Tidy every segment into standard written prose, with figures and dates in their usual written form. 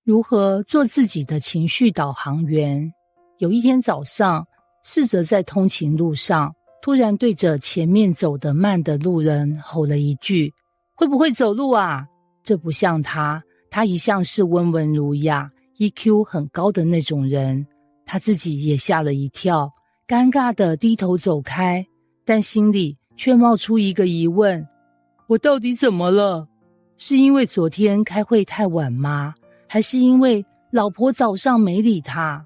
如何做自己的情緒導航員？有一天早上，試着在通勤路上，突然對着前面走得慢的路人吼了一句：“會不會走路啊？”這不像他，他一向是溫文儒雅、EQ 很高的那種人。他自己也嚇了一跳，尷尬地低頭走開，但心裡卻冒出一個疑問：我到底怎麼了？是因為昨天開會太晚嗎？還是因為老婆早上沒理他？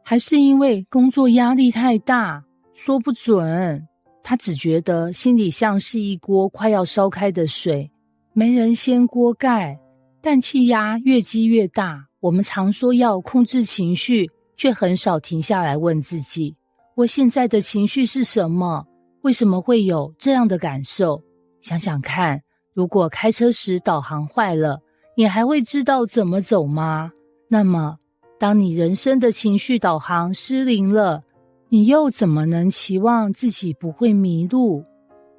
還是因為工作壓力太大？說不準。他只覺得心裡像是一鍋快要燒開的水，沒人掀鍋蓋，但氣壓越積越大。我們常說要控制情緒，卻很少停下來問自己：我現在的情緒是什麼？為什麼會有這樣的感受？想想看，如果開車時導航壞了，你還會知道怎麼走嗎？那麼，當你人生的情緒導航失靈了，你又怎麼能期望自己不會迷路？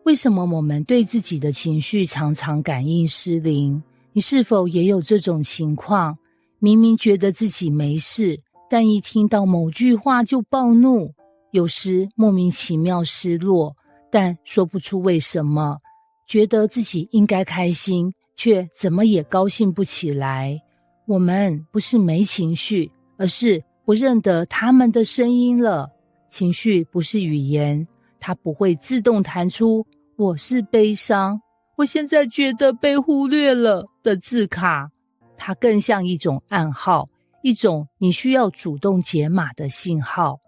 為什麼我們對自己的情緒常常感應失靈？你是否也有這種情況？明明覺得自己沒事，但一聽到某句話就暴怒，有時莫名其妙失落，但說不出為什麼，覺得自己應該開心，卻怎麼也高興不起來。我們不是沒情緒，而是不認得他們的聲音了。情緒不是語言，它不會自動彈出“我是悲傷”，我現在覺得被忽略了的字卡。它更像一種暗號，一種你需要主動解碼的信號。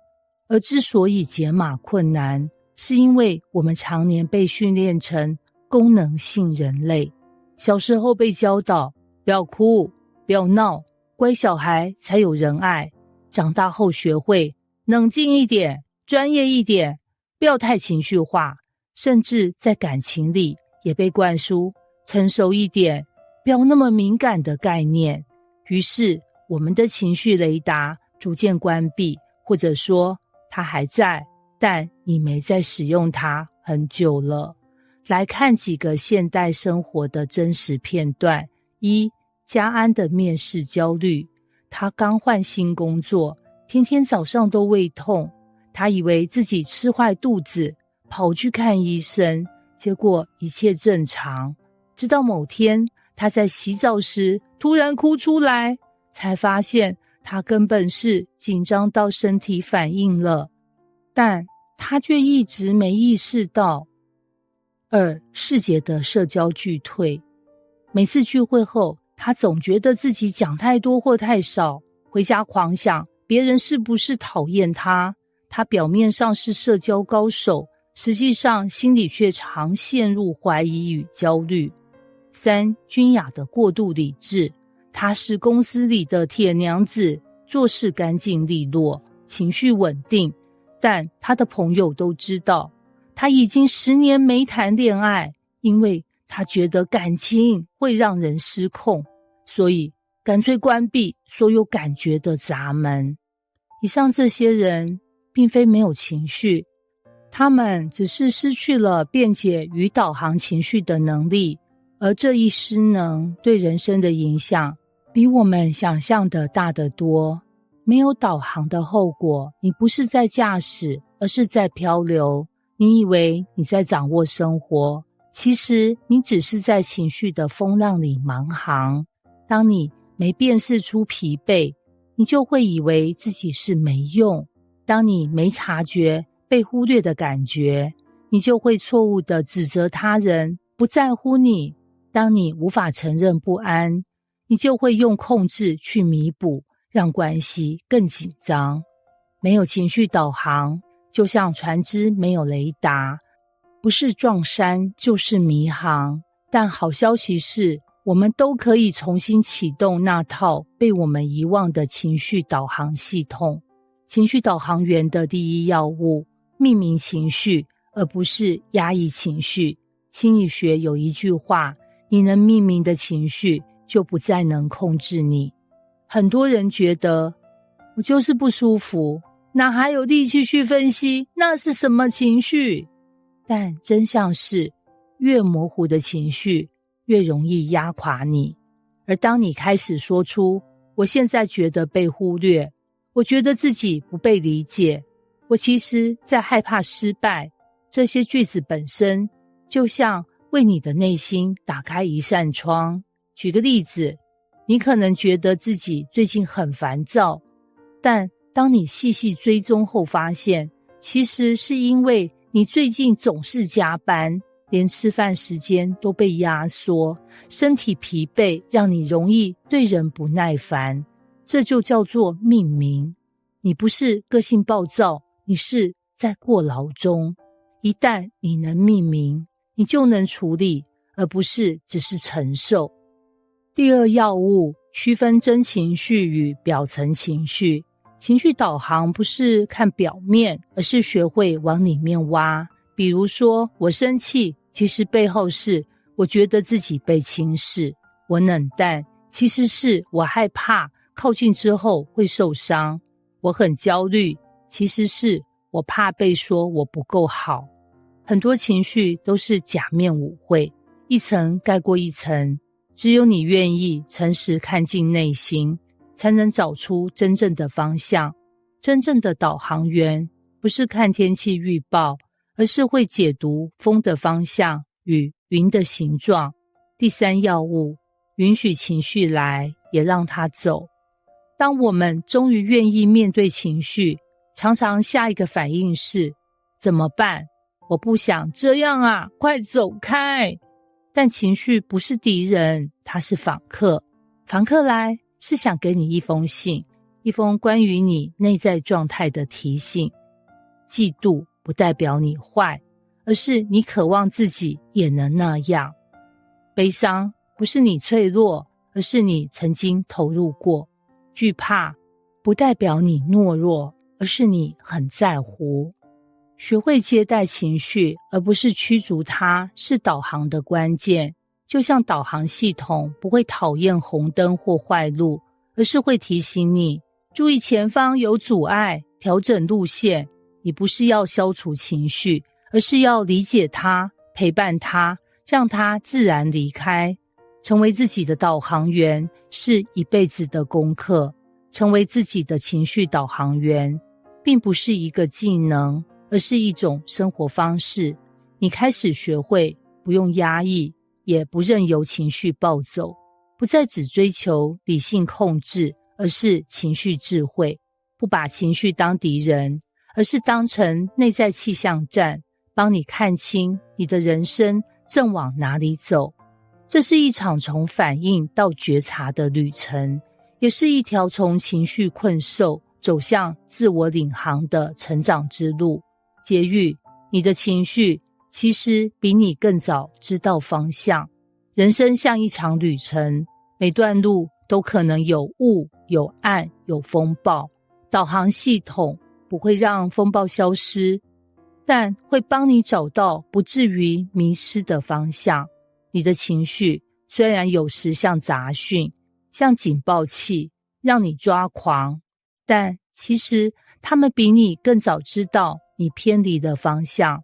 而之所以解碼困難，是因為我們常年被訓練成功能性人類。小時候被教導不要哭，不要鬧，乖小孩才有人愛。長大後學會冷靜一點，專業一點，不要太情緒化。甚至在感情裡也被灌輸成熟一點，不要那麼敏感的概念。於是我們的情緒雷達逐漸關閉，或者說它還在，但你沒再使用它很久了。來看幾個現代生活的真實片段。一、家安的面試焦慮。他剛換新工作，天天早上都胃痛，他以為自己吃壞肚子，跑去看醫生，結果一切正常。直到某天，他在洗澡時突然哭出來，才發現他根本是緊張到身體反應了，但他卻一直沒意識到。二、世傑的社交拒退。每次聚會後，他總覺得自己講太多或太少，回家狂想別人是不是討厭他。他表面上是社交高手，實際上心裡卻常陷入懷疑與焦慮。三、君雅的過度理智。她是公司裡的鐵娘子，做事乾淨利落，情緒穩定，但她的朋友都知道她已經10年沒談戀愛，因為她覺得感情會讓人失控，所以乾脆關閉所有感覺的閘門。以上這些人並非沒有情緒，他們只是失去了辯解與導航情緒的能力，而這一失能對人生的影響比我們想象的大得多。沒有導航的後果，你不是在駕駛，而是在漂流。你以為你在掌握生活，其實你只是在情緒的風浪裡盲航。當你沒辨識出疲憊，你就會以為自己是沒用。當你沒察覺被忽略的感覺，你就會錯誤地指責他人不在乎你。當你無法承認不安，你就會用控制去彌補，讓關係更緊張。沒有情緒導航，就像船隻沒有雷達，不是撞山就是迷航。但好消息是，我們都可以重新啟動那套被我們遺忘的情緒導航系統。情緒導航員的第一要務，命名情緒，而不是壓抑情緒。心理學有一句話，你能命名的情緒，就不再能控制你。很多人覺得，我就是不舒服，哪還有力氣去分析那是什麼情緒？但真相是，越模糊的情緒，越容易壓垮你。而當你開始說出我現在覺得被忽略，我覺得自己不被理解，我其實在害怕失敗。這些句子本身就像為你的內心打開一扇窗。舉個例子，你可能覺得自己最近很煩躁，但當你細細追蹤後發現，其實是因為你最近總是加班，連吃飯時間都被壓縮，身體疲憊讓你容易對人不耐煩，這就叫做命名。你不是個性暴躁，你是在過勞中。一旦你能命名，你就能處理，而不是只是承受。第二要務，區分真情緒與表層情緒。情緒導航不是看表面，而是學會往裡面挖。比如說，我生氣，其實背後是我覺得自己被輕視；我冷淡，其實是我害怕靠近之後會受傷；我很焦慮，其實是我怕被說我不夠好。很多情緒都是假面舞會，一層蓋過一層。只有你願意誠實看進內心，才能找出真正的方向。真正的導航員不是看天氣預報，而是會解讀風的方向與雲的形狀。第三要務，允許情緒來，也讓它走。當我們終於願意面對情緒，常常下一個反應是怎麼辦？我不想這樣啊，快走開！但情緒不是敵人，它是訪客。訪客來是想給你一封信，一封關於你內在狀態的提醒。嫉妒不代表你壞，而是你渴望自己也能那樣。悲傷不是你脆弱，而是你曾經投入過。懼怕不代表你懦弱，而是你很在乎。學會接待情緒，而不是驅逐它，是導航的關鍵。就像導航系統不會討厭紅燈或壞路，而是會提醒你注意前方有阻礙，調整路線。你不是要消除情緒，而是要理解它，陪伴它，讓它自然離開。成為自己的導航員是一輩子的功課。成為自己的情緒導航員，並不是一個技能，而是一種生活方式。你開始學會不用壓抑，也不任由情緒暴走，不再只追求理性控制，而是情緒智慧。不把情緒當敵人，而是當成內在氣象站，幫你看清你的人生正往哪裡走。這是一場從反應到覺察的旅程，也是一條從情緒困獸走向自我領航的成長之路。節育，你的情緒其實比你更早知道方向。人生像一場旅程，每段路都可能有霧、有暗、有風暴。導航系統不會讓風暴消失，但會幫你找到不至於迷失的方向。你的情緒雖然有時像雜訊，像警報器，讓你抓狂，但其實他們比你更早知道你偏離的方向。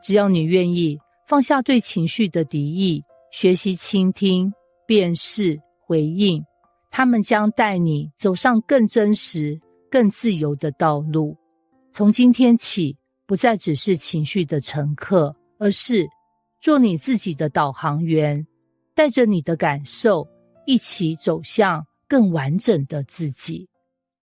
只要你願意放下對情緒的敵意，學習傾聽、辨識、回應，他們將帶你走上更真實、更自由的道路。從今天起，不再只是情緒的乘客，而是做你自己的導航員，帶着你的感受，一起走向更完整的自己。